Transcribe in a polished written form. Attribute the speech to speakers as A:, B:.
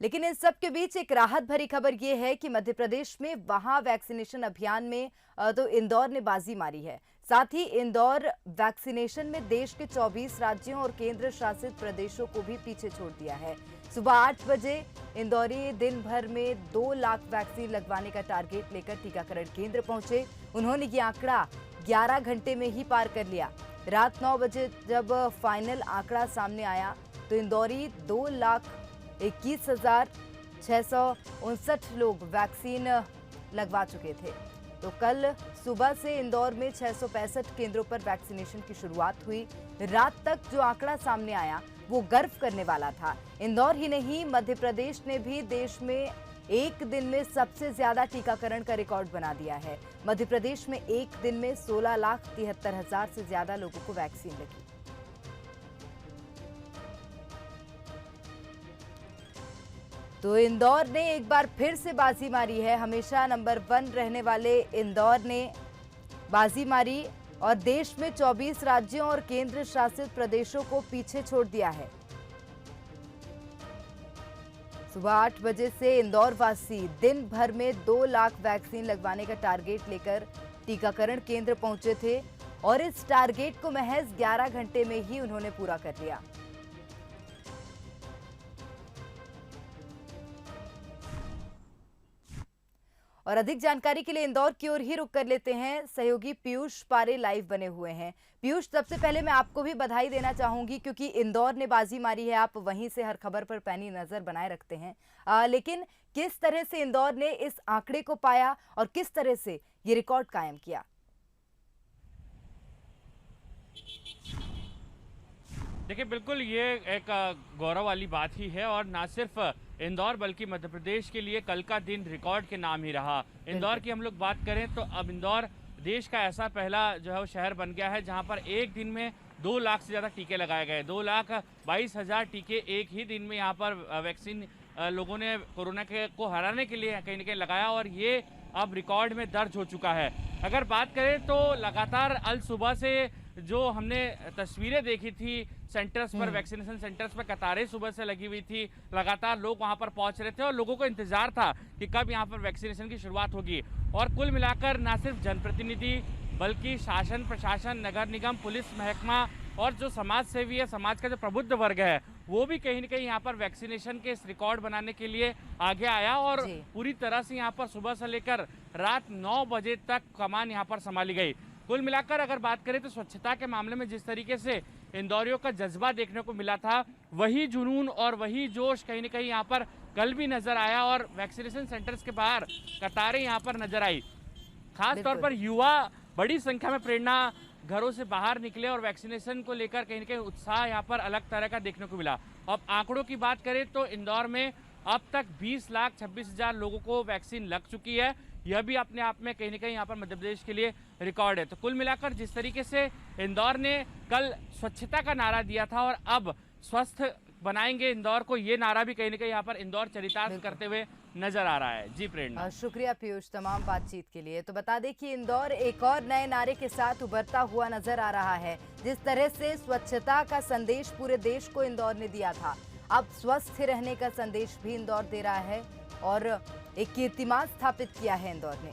A: लेकिन इन सब के बीच एक राहत भरी खबर ये है कि मध्य प्रदेश में वहां वैक्सीनेशन अभियान में तो इंदौर ने बाजी मारी है। साथ ही इंदौर वैक्सीनेशन में देश के 24 राज्यों और केंद्र शासित प्रदेशों को भी पीछे छोड़ दिया है। सुबह 8 बजे इंदौरी दिन भर में 2 लाख वैक्सीन लगवाने का टारगेट लेकर टीकाकरण केंद्र पहुंचे। उन्होंने ये आंकड़ा 11 घंटे में ही पार कर लिया। रात 9 बजे जब फाइनल आंकड़ा सामने आया तो इंदौरी 2,21,659 लोग वैक्सीन लगवा चुके थे। तो कल सुबह से इंदौर में 665 केंद्रों पर वैक्सीनेशन की शुरुआत हुई। रात तक जो आंकड़ा सामने आया वो गर्व करने वाला था। इंदौर ही नहीं, मध्य प्रदेश ने भी देश में एक दिन में सबसे ज्यादा टीकाकरण का रिकॉर्ड बना दिया है। मध्य प्रदेश में एक दिन में 16,73,000 से ज्यादा लोगों को वैक्सीन लगी। तो इंदौर ने एक बार फिर से बाजी मारी है। हमेशा नंबर 1 रहने वाले इंदौर ने बाजी मारी और देश में 24 राज्यों और केंद्र शासित प्रदेशों को पीछे छोड़ दिया है। सुबह 8 बजे से इंदौर वासी दिन भर में 2 लाख वैक्सीन लगवाने का टारगेट लेकर टीकाकरण केंद्र पहुंचे थे और इस टारगेट को महज 11 घंटे में ही उन्होंने पूरा कर लिया। और अधिक जानकारी के लिए इंदौर की ओर ही रुक कर लेते हैं। सहयोगी पीयूष पारे लाइव बने हुए हैं। पीयूष, सबसे पहले मैं आपको भी बधाई देना चाहूंगी क्योंकि इंदौर ने बाजी मारी है। आप वहीं से हर खबर पर पैनी नजर बनाए रखते हैं। लेकिन किस तरह से इंदौर ने इस आंकड़े को पाया और किस तरह से ये रिकॉर्ड कायम किया?
B: देखिए, बिल्कुल ये एक गौरव वाली बात ही है और ना सिर्फ इंदौर बल्कि मध्य प्रदेश के लिए कल का दिन रिकॉर्ड के नाम ही रहा। इंदौर की हम लोग बात करें तो अब इंदौर देश का ऐसा पहला जो है वो शहर बन गया है जहां पर एक दिन में 2 लाख से ज़्यादा टीके लगाए गए। 2,22,000 टीके एक ही दिन में यहाँ पर वैक्सीन लोगों ने कोरोना के को हराने के लिए कहीं ना कहीं लगाया और ये अब रिकॉर्ड में दर्ज हो चुका है। अगर बात करें तो लगातार अल सुबह से जो हमने तस्वीरें देखी थी सेंटर्स पर, वैक्सीनेशन सेंटर्स पर कतारें सुबह से लगी हुई थी। लगातार लोग वहां पर पहुंच रहे थे और लोगों को इंतजार था कि कब यहां पर वैक्सीनेशन की शुरुआत होगी। और कुल मिलाकर ना सिर्फ जनप्रतिनिधि बल्कि शासन, प्रशासन, नगर निगम, पुलिस महकमा और जो समाज सेवी है, समाज का जो प्रबुद्ध वर्ग है, वो भी कहीं ना कहीं यहाँ पर वैक्सीनेशन के इस रिकॉर्ड बनाने के लिए आगे आया और पूरी तरह से यहाँ पर सुबह से लेकर रात 9 बजे तक कमान यहाँ पर संभाली गई। कुल मिलाकर अगर बात करें तो स्वच्छता के मामले में जिस तरीके से इंदौरियों का जज्बा देखने को मिला था, वही जुनून और वही जोश कहीं ना कहीं यहाँ पर कल भी नजर आया और वैक्सीनेशन सेंटर्स के बाहर कतारें यहाँ पर नजर आई। खास तौर पर युवा बड़ी संख्या में प्रेरणा घरों से बाहर निकले और वैक्सीनेशन को लेकर कहीं ना कहीं उत्साह यहाँ पर अलग तरह का देखने को मिला। अब आंकड़ों की बात करें तो इंदौर में अब तक 20,26,000 लोगों को वैक्सीन लग चुकी है। यह भी अपने आप में कहीं ना कहीं यहाँ पर मध्य प्रदेश के लिए रिकॉर्ड है। तो कुल मिलाकर जिस तरीके से इंदौर ने कल स्वच्छता का नारा दिया था और अब स्वस्थ बनाएंगे इंदौर को, ये नारा भी कहीं ना कहीं यहाँ पर इंदौर चरितार्थ करते हुए नजर आ रहा है। जी प्रेरणा।
A: शुक्रिया पीयूष तमाम बातचीत के लिए। तो बता दें कि इंदौर एक और नए नारे के साथ उभरता हुआ नजर आ रहा है। जिस तरह से स्वच्छता का संदेश पूरे देश को इंदौर ने दिया था, अब स्वस्थ रहने का संदेश भी इंदौर दे रहा है और एक कीर्तिमान स्थापित किया है इंदौर ने।